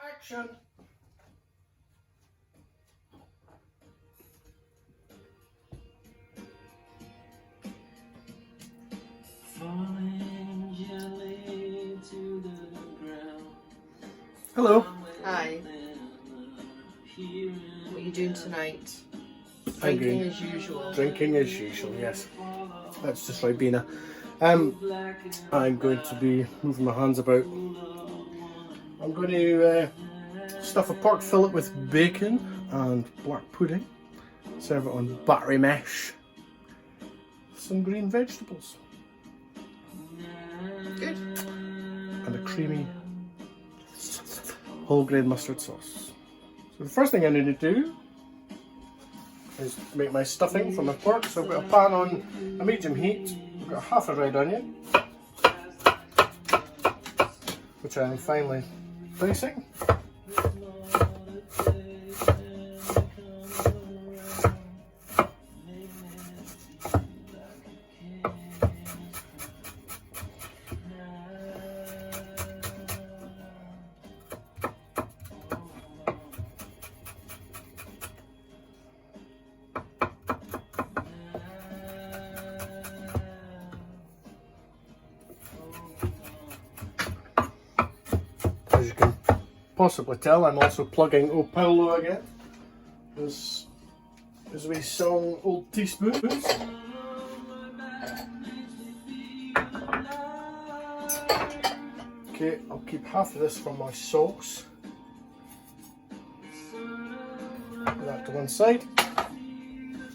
Action! Hello. Hi. What are you doing tonight? Drinking as usual. Drinking as usual, yes. That's just Ribena. I'm going to be moving my hands about. I'm going to stuff a pork fillet with bacon and black pudding. Serve it on buttery mesh. Some green vegetables. Good. And a creamy whole grain mustard sauce. So the first thing I need to do is make my stuffing for my pork. So I've got a pan on a medium heat. I've got half a red onion, which I am finely dicing. As you can possibly tell, I'm also plugging O Paulo again. As we song old teaspoons. Okay, I'll keep half of this for my sauce. Put that to one side.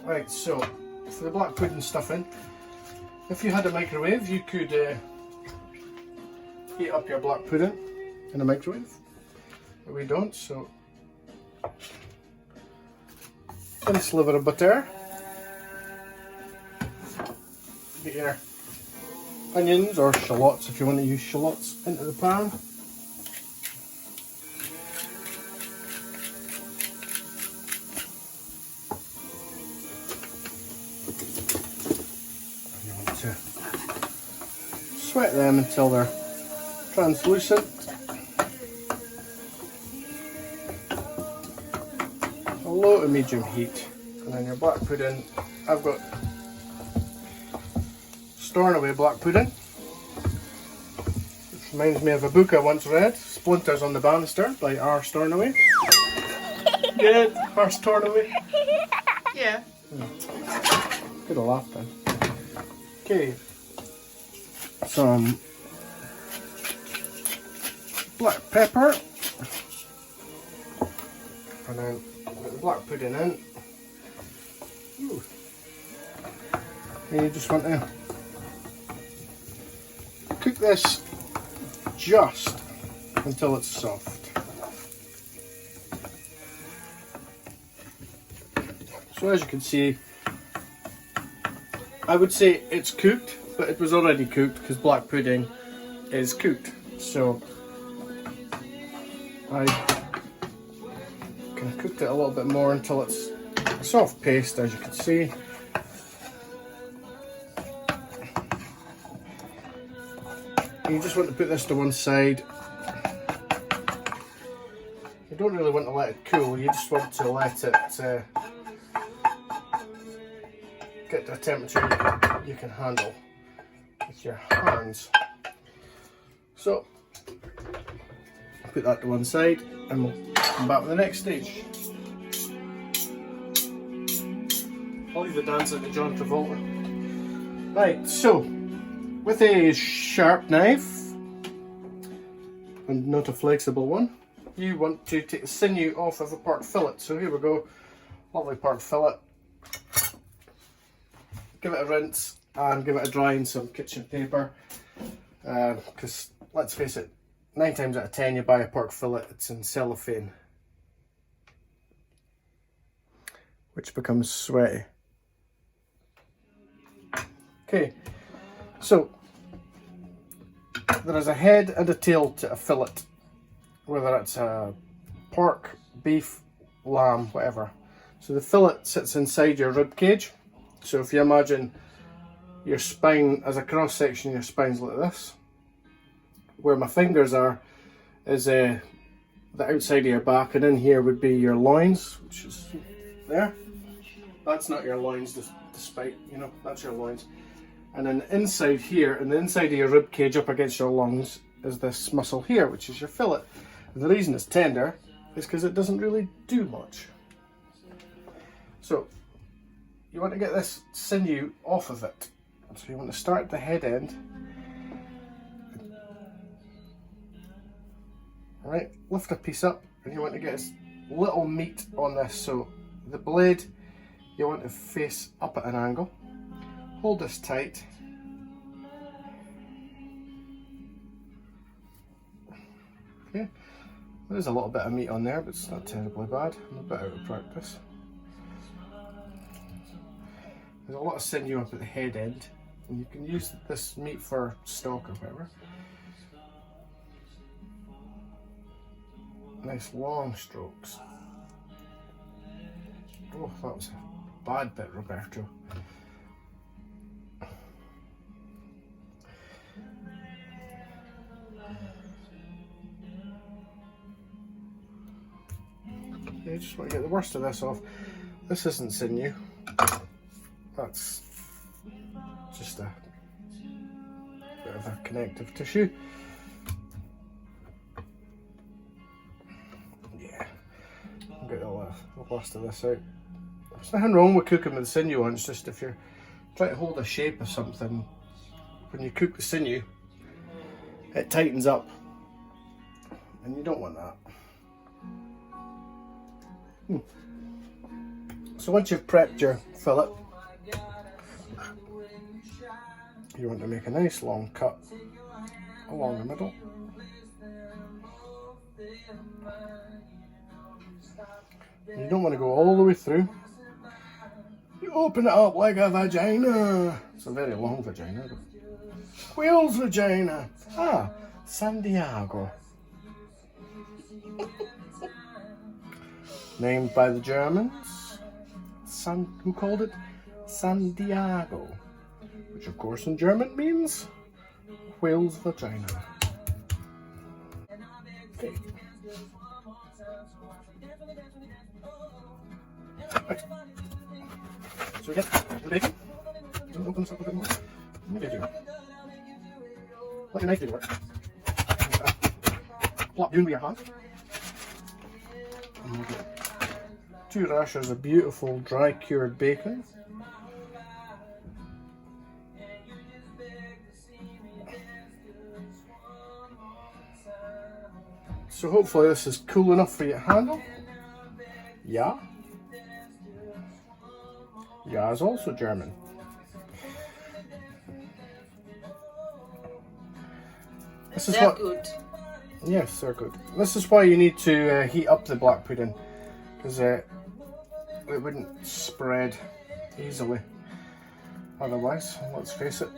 Right, so for the black pudding stuffing, if you had a microwave, you could heat up your black pudding in a microwave, but we don't, so thin sliver of butter, get your onions or shallots if you want to use shallots into the pan. You want to sweat them until they're translucent. A low to medium heat. And then your black pudding, I've got Stornoway black pudding, which reminds me of a book I once read, Splinters on the Banister by R. Stornoway. Good, R. Stornoway. Yeah. Good a laugh then. Okay, some black pepper, and then put the black pudding in. Ooh. And you just want to cook this just until it's soft. So as you can see, I would say it's cooked, but it was already cooked because black pudding is cooked. So I kind of cooked it a little bit more until it's a soft paste, as you can see. You just want to put this to one side. You don't really want to let it cool, you just want to let it get to a temperature you can handle with your hands. So, put that to one side and we'll come back with the next stage. I'll leave the dancer to John Travolta. Right, so with a sharp knife, and not a flexible one, you want to take the sinew off of a pork fillet. So here we go, lovely pork fillet. Give it a rinse and give it a dry in some kitchen paper, because let's face it, 9 times out of 10 you buy a pork fillet, it's in cellophane, which becomes sweaty. Okay, so there is a head and a tail to a fillet, whether it's a pork, beef, lamb, whatever. So the fillet sits inside your rib cage. So if you imagine your spine as a cross section, your spine's like this. Where my fingers are is the outside of your back, and in here would be your loins, which is there. That's not your loins, despite, you know, that's your loins. And then inside here, and the inside of your rib cage up against your lungs, is this muscle here, which is your fillet. And the reason it's tender is because it doesn't really do much. So you want to get this sinew off of it. So you want to start at the head end. Right, lift a piece up, and you want to get as little meat on this. So the blade, you want to face up at an angle. Hold this tight. Okay, there's a little bit of meat on there, but it's not terribly bad. I'm a bit out of practice. There's a lot of sinew up at the head end, and you can use this meat for stock or whatever. Nice long strokes. Oh, that was a bad bit, Roberto. You just want to get the worst of this off. This isn't sinew. That's just a bit of a connective tissue. Yeah, I'll get the last of this out. There's nothing wrong with cooking with the sinew on, it's just if you're trying to hold a shape of something, when you cook the sinew, it tightens up, and you don't want that. So once you've prepped your fillet, you want to make a nice long cut along the middle. You don't want to go all the way through. You open it up like a vagina. It's a very long vagina. Whale's vagina. Ah, San Diego. Named by the Germans. Who called it? San Diego. Which of course in German means whale's vagina. Okay. Right. So we get the bacon. Just open this up a bit more. What do you do? Let your knife do the work. Plop down with your hand. And we'll get 2 rashers of beautiful dry cured bacon. So hopefully this is cool enough for you to handle. Yeah. Yeah is also German. This is They're what, good. yes, they're good. This is why you need to heat up the black pudding, because it wouldn't spread easily otherwise. Let's face it,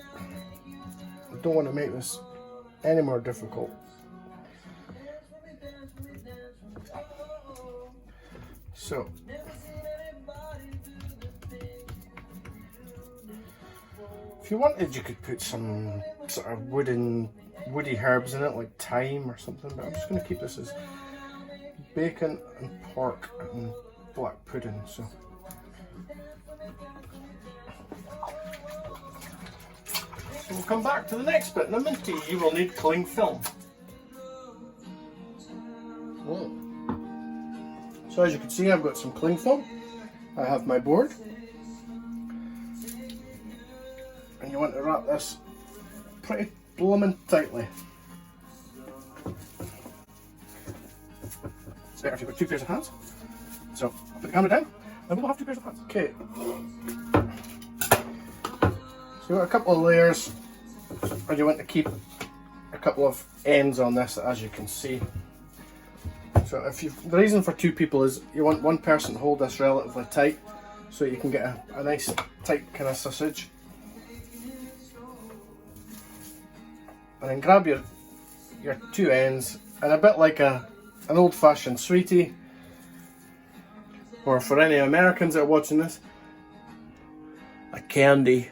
I don't want to make this any more difficult. So if you wanted, you could put some sort of woody herbs in it, like thyme or something, but I'm just going to keep this as bacon and pork and black pudding. So we'll come back to the next bit in a minute. You will need cling film. So as you can see, I've got some cling film. I have my board. And you want to wrap this pretty blooming tightly. It's better if you've got 2 pairs of hands. So I'll put the camera down and we'll have 2 pairs of hands. Okay. So you've got a couple of layers, and you want to keep a couple of ends on this, as you can see. So the reason for 2 people is you want one person to hold this relatively tight, so you can get a nice tight kind of sausage. And then grab your 2 ends, and a bit like an old-fashioned sweetie, or for any Americans that are watching this, a candy.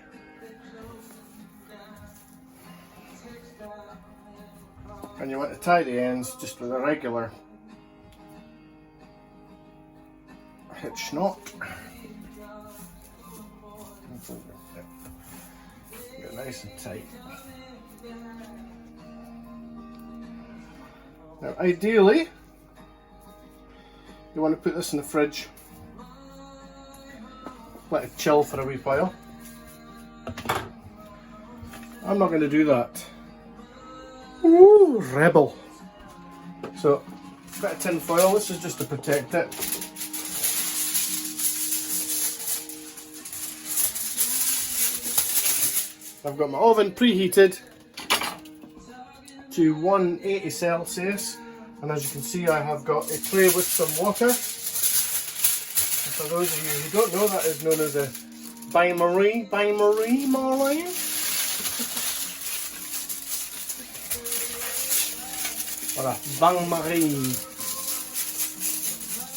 And you want to tie the ends just with a regular hitch knot. Get it nice and tight. Now ideally, you want to put this in the fridge, let it chill for a wee while. I'm not going to do that. Ooh, rebel. So, a bit of tin foil, this is just to protect it. I've got my oven preheated to 180 Celsius, and as you can see I have got a tray with some water. And for those of you who don't know, that is known as a bain-marie, Marlene. Or a bain-marie.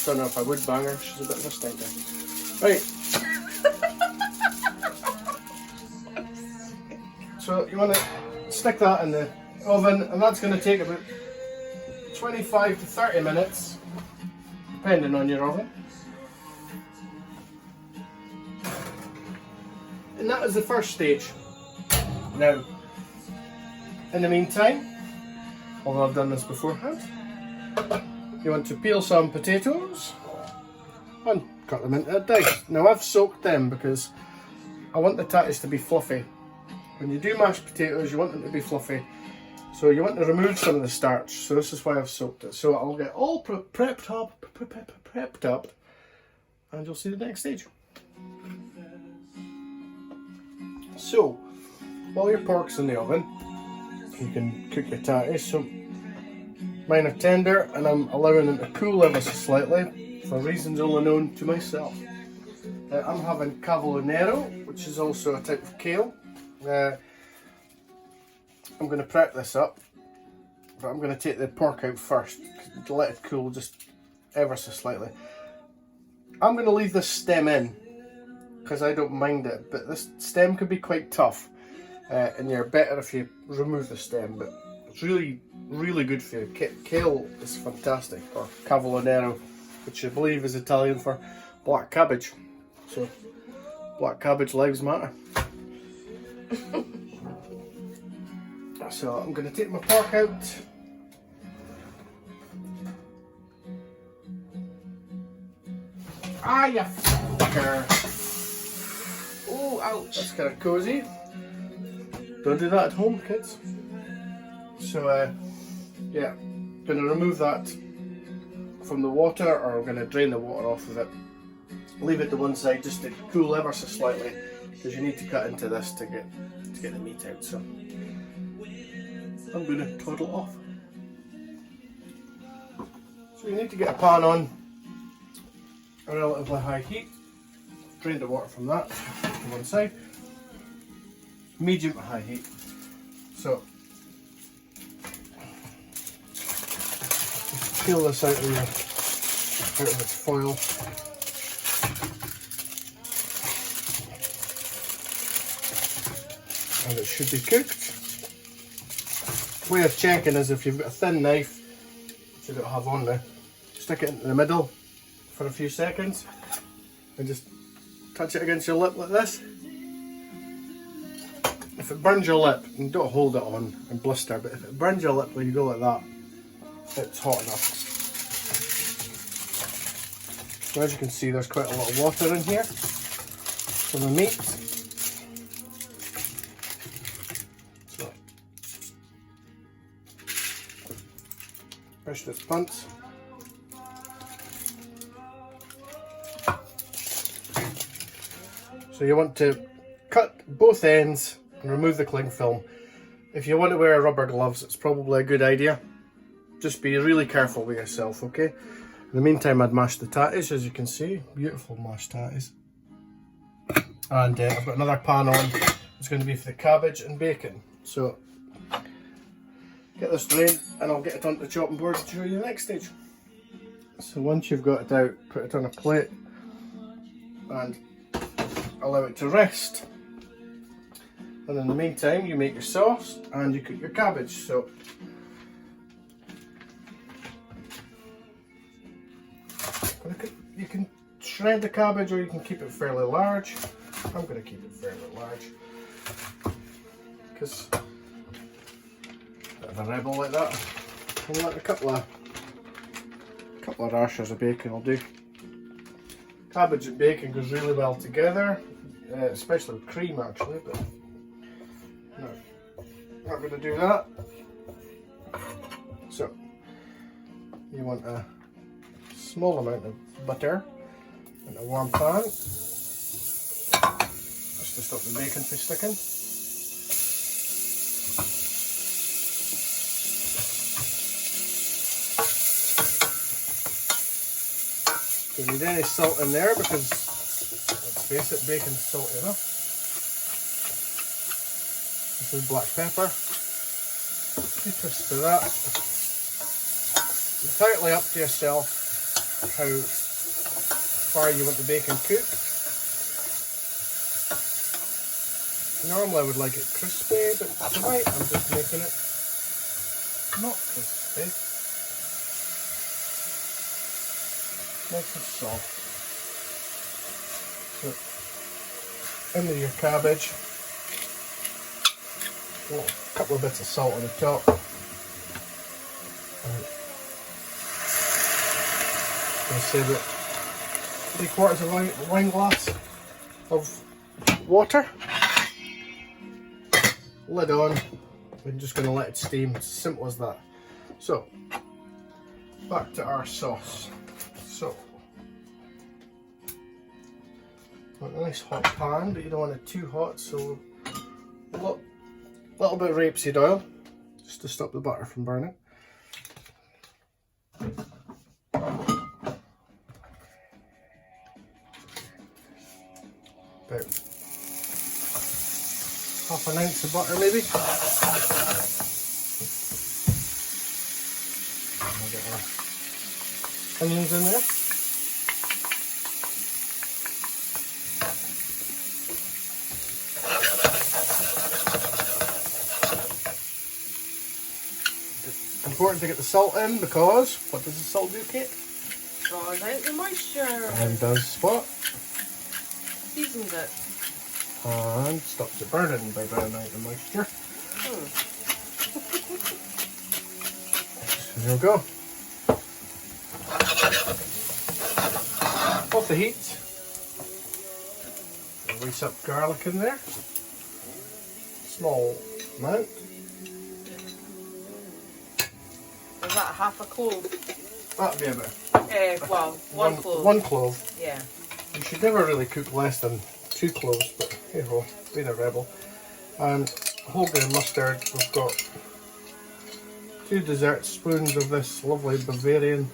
Don't know if I would bang her, she's a bit of a stinker. Right. So you want to stick that in the oven, and that's going to take about 25 to 30 minutes, depending on your oven. And that is the first stage. Now, in the meantime, although I've done this beforehand, you want to peel some potatoes and cut them into dice. Now I've soaked them because I want the tatties to be fluffy. When you do mashed potatoes, you want them to be fluffy. So you want to remove some of the starch. So this is why I've soaked it. So I'll get all prepped up, and you'll see the next stage. So, while your pork's in the oven, you can cook your tatties. So mine are tender, and I'm allowing them to cool ever so slightly for reasons only known to myself. I'm having cavalo nero, which is also a type of kale. I'm going to prep this up, but I'm going to take the pork out first to let it cool just ever so slightly. I'm going to leave this stem in because I don't mind it, but this stem could be quite tough, and you're better if you remove the stem, but it's really, really good for you. Kale is fantastic, or cavalo nero, which I believe is Italian for black cabbage. So, black cabbage lives matter. So I'm going to take my pork out. Ah, you fucker! Oh, ouch! That's kind of cozy. Don't do that at home, kids. So yeah, going to remove that from the water, or I'm going to drain the water off of it. Leave it to one side just to cool ever so slightly, because you need to cut into this to get the meat out. So I'm going to twaddle off. So you need to get a pan on a relatively high heat. Drain the water from that to one side. Medium to high heat. So peel this out of its foil. And it should be cooked. Way of checking is if you've got a thin knife, which I don't have on now, stick it into the middle for a few seconds and just touch it against your lip like this. If it burns your lip, and don't hold it on and blister, but if it burns your lip when you go like that, it's hot enough. So as you can see, there's quite a lot of water in here from the meat. Push this punch. So you want to cut both ends and remove the cling film. If you want to wear rubber gloves, it's probably a good idea. Just be really careful with yourself, okay? In the meantime, I'd mash the tatties, as you can see. Beautiful mashed tatties. And I've got another pan on. It's going to be for the cabbage and bacon. So get this drained and I'll get it onto the chopping board to show you the next stage. So once you've got it out, put it on a plate and allow it to rest. And in the meantime, you make your sauce and you cook your cabbage. So you can shred the cabbage or you can keep it fairly large. I'm going to keep it fairly large because bit of a rebel like that. And like a couple of rashers of bacon will do. Cabbage and bacon goes really well together, especially with cream actually, but no, not going to do that. So you want a small amount of butter in a warm pan, just to stop the bacon from sticking. Don't need any salt in there because, let's face it, bacon's salty enough. This is black pepper. 2 twists of that. Entirely up to yourself how far you want the bacon cooked. Normally I would like it crispy, but tonight I'm just making it not crispy. Nice and soft. So, into your cabbage. Oh, a couple of bits of salt on the top. I'll say about 3/4 of a wine glass of water. Lid on. We're just going to let it steam. It's as simple as that. So, back to our sauce. So, want a nice hot pan, but you don't want it too hot, so a little bit of rapeseed oil, just to stop the butter from burning. About half an ounce of butter maybe. And we'll get our onions in there. It's important to get the salt in because what does the salt do, Kate? Draws out the moisture. And does what? Seasons it. And stops it burning by burning out the moisture. So there we go. Off the heat. Release up garlic in there. Small amount. Is that half a clove? That'd be about Well, one clove. One clove. Yeah. You should never really cook less than 2 cloves, but hey ho, being a rebel. And whole grain mustard. We've got 2 dessert spoons of this lovely Bavarian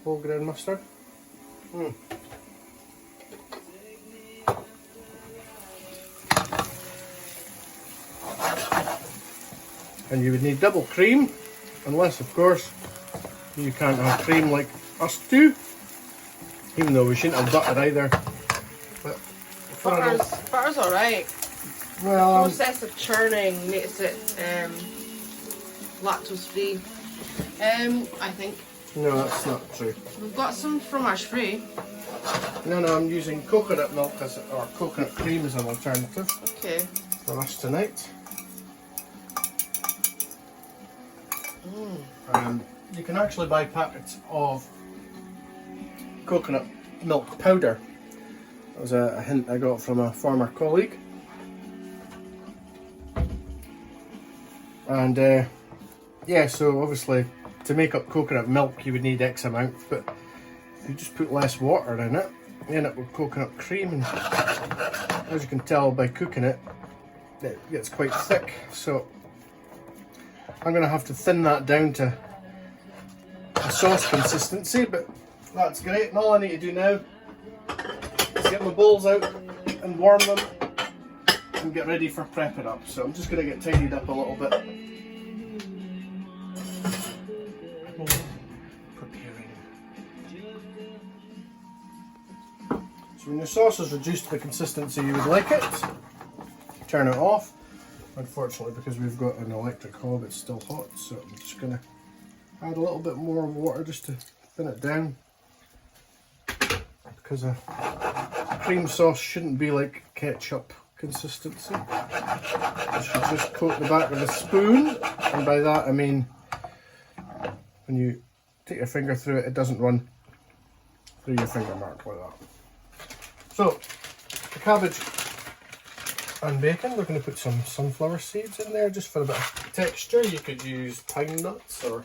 whole grain mustard. And you would need double cream, unless of course you can't have cream like us do, even though we shouldn't have butter either. But Butter's alright. well, The process of churning makes it lactose free. I think. no, that's not true. We've got some fromage free. No, I'm using coconut milk or coconut cream as an alternative Okay. for us tonight. You can actually buy packets of coconut milk powder. That was a hint I got from a former colleague. And yeah, so obviously to make up coconut milk you would need X amount, but if you just put less water in it, you end up with coconut cream, and as you can tell by cooking it, it gets quite thick. So I'm going to have to thin that down to a sauce consistency, but that's great. And all I need to do now is get my bowls out and warm them and get ready for prepping up. So I'm just going to get tidied up a little bit. Preparing. So when your sauce is reduced to the consistency you would like it, turn it off. Unfortunately, because we've got an electric hob, it's still hot, so I'm just going to add a little bit more water just to thin it down. because a cream sauce shouldn't be like ketchup consistency. You should just coat the back of the spoon, and by that I mean when you take your finger through it, it doesn't run through your finger mark like that. So, the cabbage and bacon, we're going to put some sunflower seeds in there just for a bit of texture. You could use pine nuts or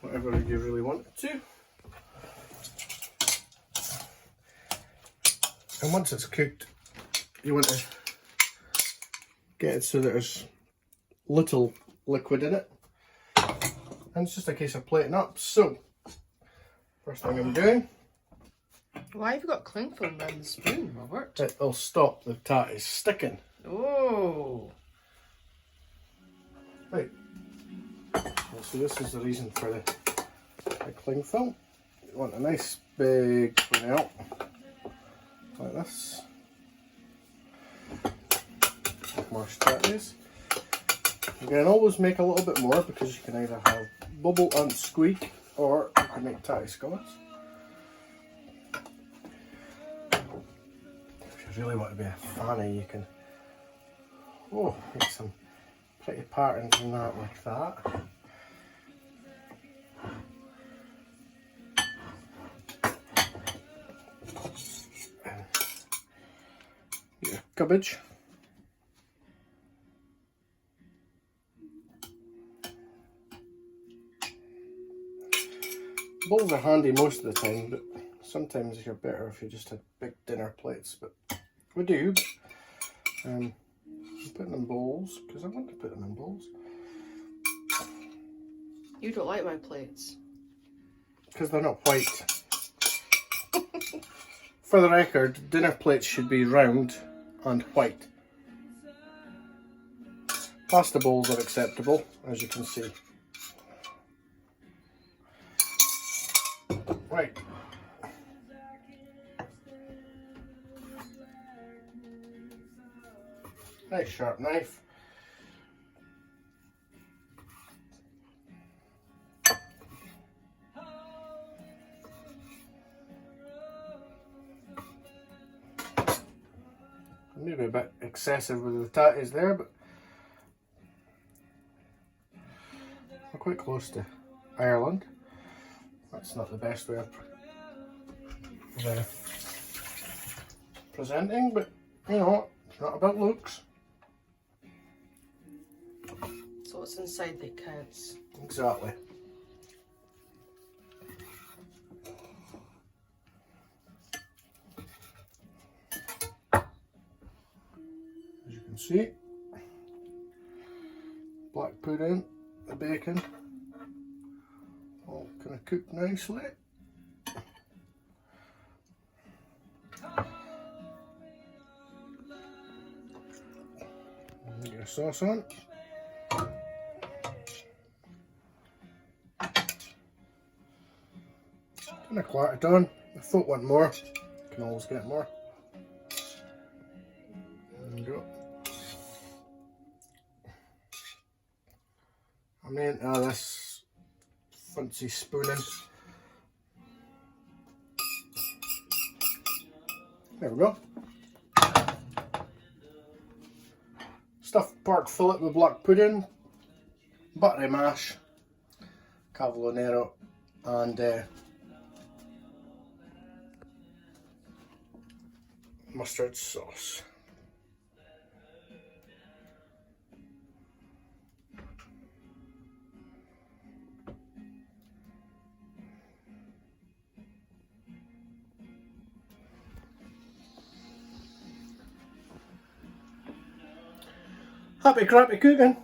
whatever you really wanted to. And once it's cooked, you want to get it so that there's little liquid in it. And it's just a case of plating up. So, first thing I'm doing, Why have you got cling film around the spoon, Robert? it'll stop the tatties sticking. Oh. Right. So this is the reason for the cling film. You want a nice big spoon like this. Like more tatties. Again, always make a little bit more because you can either have bubble and squeak or you can make tatty squats. If you really want to be a fanny, you can make some pretty patterns in that like that. Your cabbage. Bowls are handy most of the time, but sometimes you're better if you just had big dinner plates. But we do. I'm putting in bowls because I want to put them in bowls. You don't like my plates. Because they're not white. For the record, dinner plates should be round and white. Pasta bowls are acceptable, as you can see. Right. Nice sharp knife. Maybe a bit excessive with the tatties there, but we're quite close to Ireland. That's not the best way of presenting, but you know, it's not about looks. So what's inside that counts. Exactly. As you can see, black pudding, the bacon, all kind of cooked nicely. And get your sauce on. And a quarter done. I thought one more. You can always get more. There you go. I'm into this fancy spooning. There we go. Stuffed pork fillet with black pudding, buttery mash, cavalo nero, and mustard sauce. Happy crappy cooking.